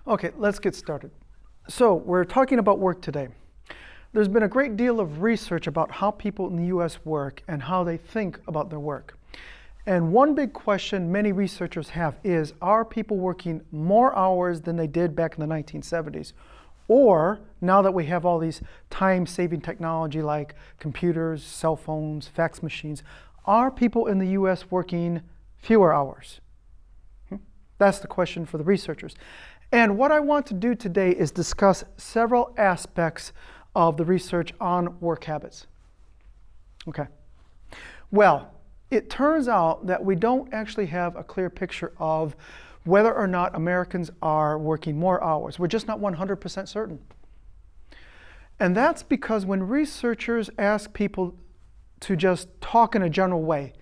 Okay, let's get started. So we're talking about work today. There's been a great deal of research about how people in the US work and how they think about their work. And one big question many researchers have is, are people working more hours than they did back in the 1970s? Or, now that we have all these time-saving technology like computers, cell phones, fax machines, are people in the US working fewer hours? That's the question for the researchers. And what I want to do today is discuss several aspects of the research on work habits. Okay. Well, it turns out that we don't actually have a clear picture of whether or not Americans are working more hours. We're just not 100% certain. And that's because when researchers ask people to just talk in a general way,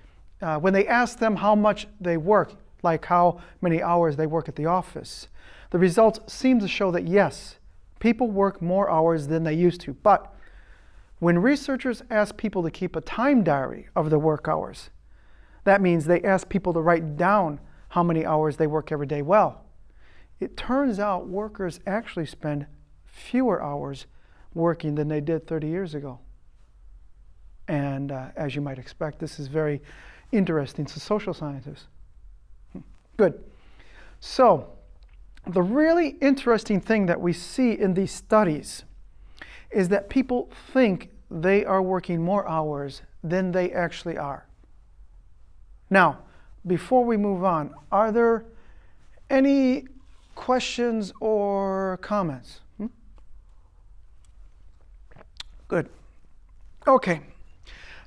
when they ask them how much they work, like how many hours they work at the office, the results seem to show that yes, people work more hours than they used to. But when researchers ask people to keep a time diary of their work hours, that means they ask people to write down how many hours they work every day. Well, it turns out workers actually spend fewer hours working than they did 30 years ago. And as you might expect, this is very interesting to social scientists. Good. So, the really interesting thing that we see in these studies is that people think they are working more hours than they actually are. Now, before we move on, are there any questions or comments? Good. Okay.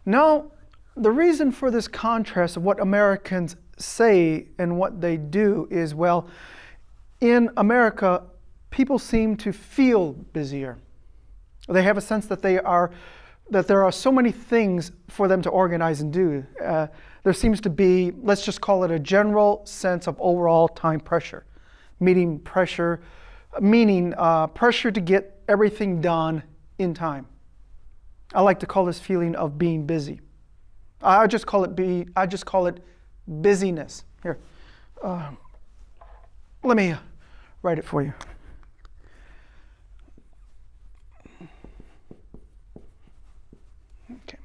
Now, the reason for this contrast of what Americans say and what they do is, well, in America, people seem to feel busier. They have a sense that there are so many things for them to organize and do. There seems to be, let's just call it a general sense of overall time pressure, meaning pressure to get everything done in time. I like to call this feeling of being busy. I just call it busyness. Here, let me write it for you. Okay.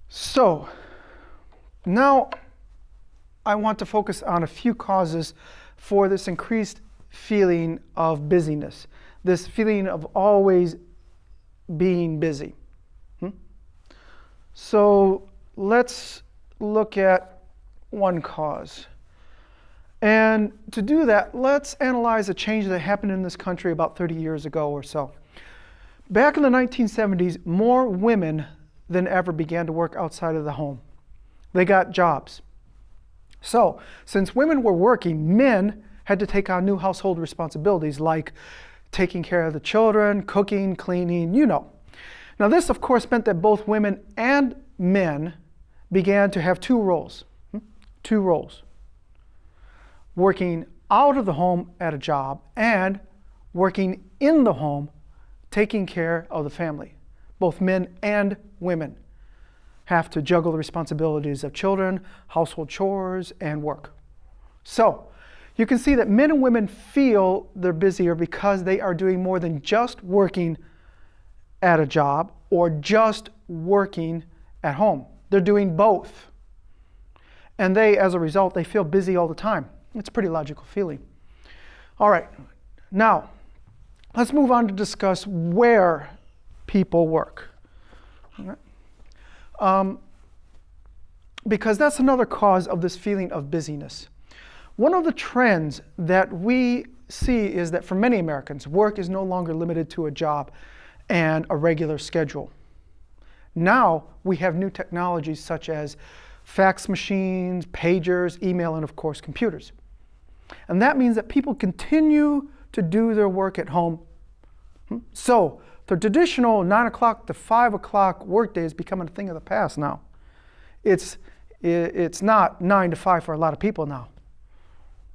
So, now I want to focus on a few causes for this increased feeling of busyness, this feeling of always being busy. So let's look at one cause. And to do that, let's analyze a change that happened in this country about 30 years ago or so. Back in the 1970s, more women than ever began to work outside of the home. They got jobs. So, since women were working, men had to take on new household responsibilities like taking care of the children, cooking, cleaning, you know. Now this, of course, meant that both women and men began to have two roles. Working out of the home at a job and working in the home taking care of the family. Both men and women have to juggle the responsibilities of children, household chores, and work. So, you can see that men and women feel they're busier because they are doing more than just working at a job or just working at home. They're doing both. And they, as a result, they feel busy all the time. It's a pretty logical feeling. All right, now let's move on to discuss where people work. All right. Because that's another cause of this feeling of busyness. One of the trends that we see is that for many Americans, work is no longer limited to a job and a regular schedule. Now we have new technologies such as fax machines, pagers, email, and of course computers. And that means that people continue to do their work at home. So the traditional 9 o'clock to 5 o'clock workday is becoming a thing of the past now. It's not 9 to 5 for a lot of people now.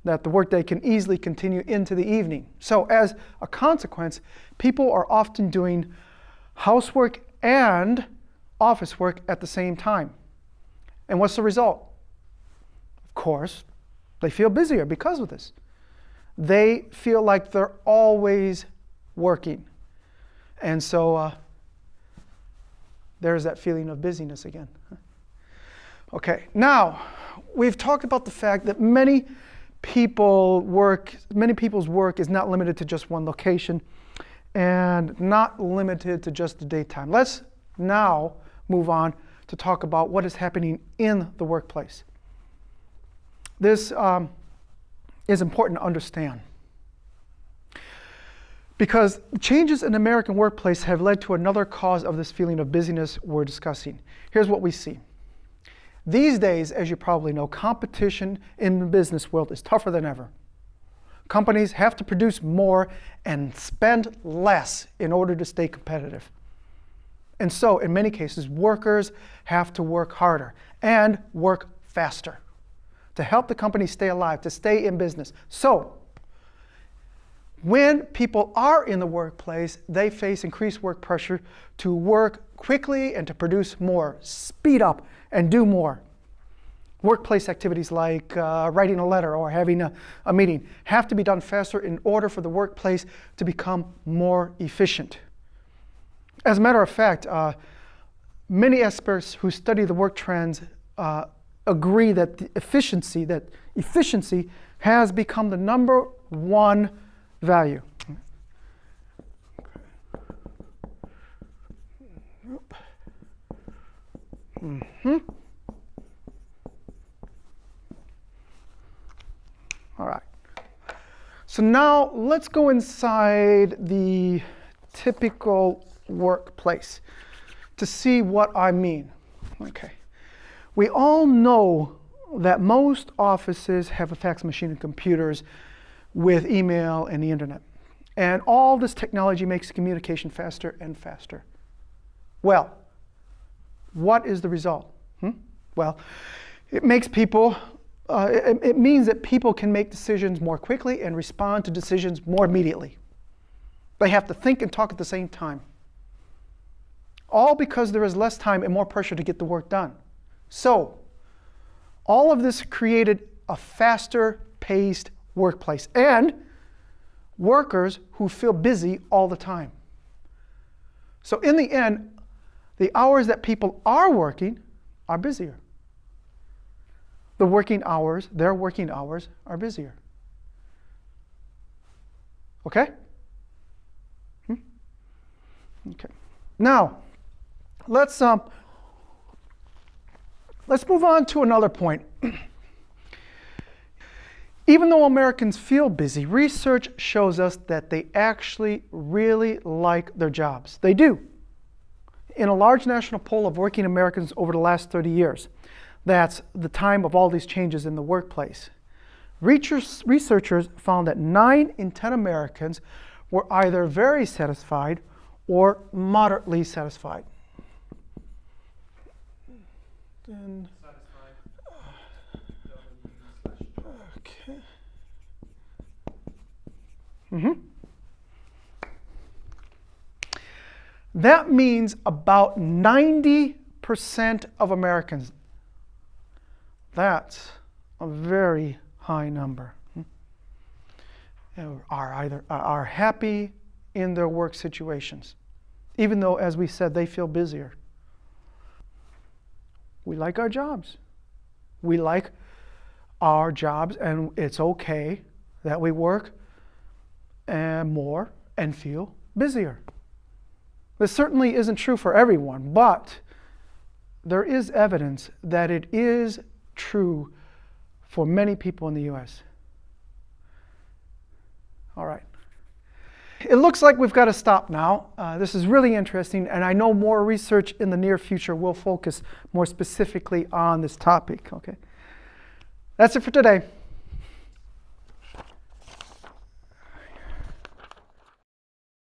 That the workday can easily continue into the evening. So as a consequence, people are often doing housework and office work at the same time. And what's the result? Of course, they feel busier because of this. they feel like they're always working. And so there's that feeling of busyness again. Okay, now we've talked about the fact that many people's work is not limited to just one location and not limited to just the daytime. Let's now move on to talk about what is happening in the workplace. This is important to understand because changes in the American workplace have led to another cause of this feeling of busyness we're discussing. Here's what we see. These days, as you probably know, competition in the business world is tougher than ever. Companies have to produce more and spend less in order to stay competitive. And so, in many cases, workers have to work harder and work faster to help the company stay alive, to stay in business. So, when people are in the workplace, they face increased work pressure to work quickly and to produce more, speed up and do more. Workplace activities like writing a letter or having a meeting have to be done faster in order for the workplace to become more efficient. As a matter of fact, many experts who study the work trends agree that efficiency has become the number one value. All right. So now let's go inside the typical workplace to see what I mean. Okay. We all know that most offices have a fax machine and computers with email and the internet. And all this technology makes communication faster and faster. Well, what is the result? Well, it makes people, it means that people can make decisions more quickly and respond to decisions more immediately. They have to think and talk at the same time. All because there is less time and more pressure to get the work done. So, all of this created a faster paced workplace and workers who feel busy all the time. So in the end, the hours that people are working are busier. Their working hours are busier. Okay? Okay. Now, let's move on to another point. Even though Americans feel busy, research shows us that they actually really like their jobs. They do. In a large national poll of working Americans over the last 30 years, that's the time of all these changes in the workplace, researchers found that 9 in 10 Americans were either very satisfied or moderately satisfied. Then, okay. That means about 90% of Americans. That's a very high number. Are happy in their work situations, even though, as we said, they feel busier. We like our jobs. We like our jobs, and it's okay that we work more and feel busier. This certainly isn't true for everyone, but there is evidence that it is true for many people in the U.S. All right. It looks like we've got to stop now. This is really interesting, and I know more research in the near future will focus more specifically on this topic. Okay. That's it for today.